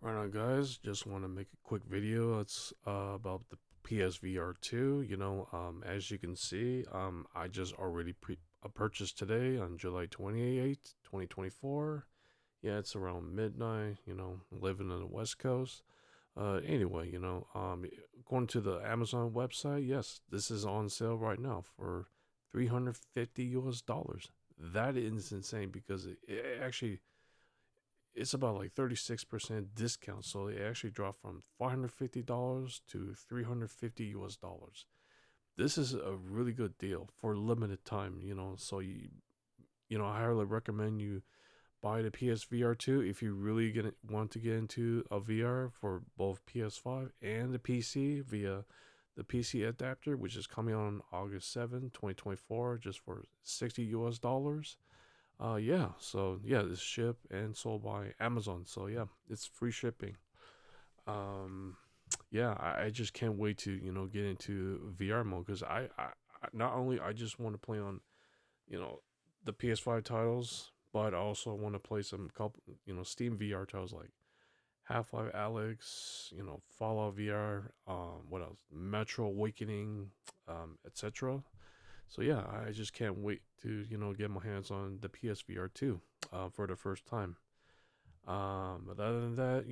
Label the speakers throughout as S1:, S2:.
S1: Right on, guys. Just want to make a quick video. It's about the PSVR 2. As you can see, I just already purchased today on July 28th, 2024. Yeah, it's around midnight. Living on the West Coast. Anyway, according to the Amazon website, yes, this is on sale right now for 350 US dollars. That is insane because it actually it's about like 36% discount. So it actually dropped from $550 to 350 US dollars. This is a really good deal for limited time, So I highly recommend you buy the PSVR 2 if you really want to get into a VR for both PS5 and the PC via the PC adapter, which is coming on August 7th, 2024, just for 60 US dollars. Yeah, so yeah, it's shipped and sold by Amazon. So yeah, it's free shipping. Um, yeah, I just can't wait to get into VR mode because I not only I just want to play on you know the PS5 titles, but I also want to play some couple Steam VR titles like Half-Life Alyx, Fallout VR, what else? Metro Awakening, etc. So yeah, I just can't wait to get my hands on the PSVR 2 for the first time. But other than that,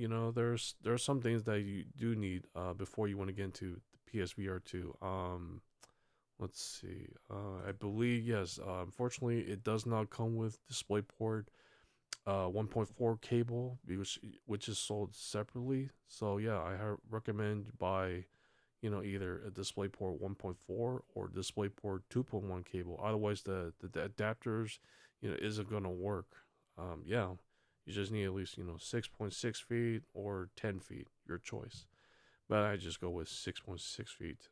S1: there's some things that you do need before you want to get into the PSVR 2. Let's see. I believe yes. Unfortunately, it does not come with DisplayPort 1.4 cable, which is sold separately. So yeah, recommend buy either a DisplayPort 1.4 or DisplayPort 2.1 cable. Otherwise, the adapters, isn't gonna work. Yeah, you just need at least 6.6 feet or 10 feet, your choice. But I just go with 6.6 feet.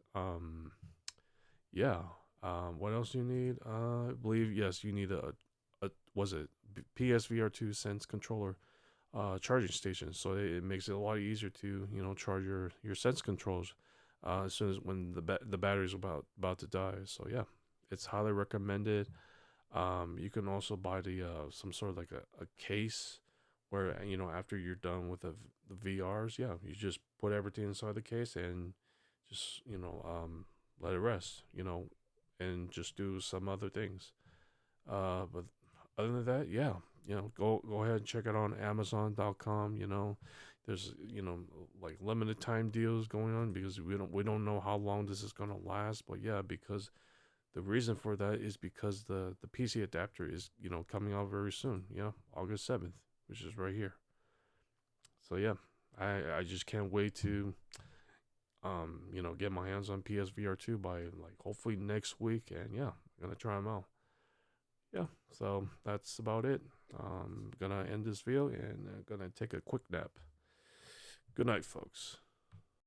S1: Yeah. What else do you need? I believe yes, you need a was it PSVR2 Sense controller charging station, so it makes it a lot easier to charge your sense controls as soon as when the battery's about to die. So yeah, it's highly recommended. You can also buy the some sort of like a case where after you're done with the VRs, yeah, you just put everything inside the case and just let it rest, and just do some other things. But other than that, yeah, go ahead and check it on Amazon.com. There's like limited time deals going on because we don't know how long this is gonna last. But yeah, because the reason for that is because the PC adapter is coming out very soon. August 7th, which is right here. So yeah, I just can't wait to get my hands on PSVR 2 by like hopefully next week. And yeah, I'm gonna try them out. Yeah, so that's about it. Gonna end this video and gonna take a quick nap. Good night, folks.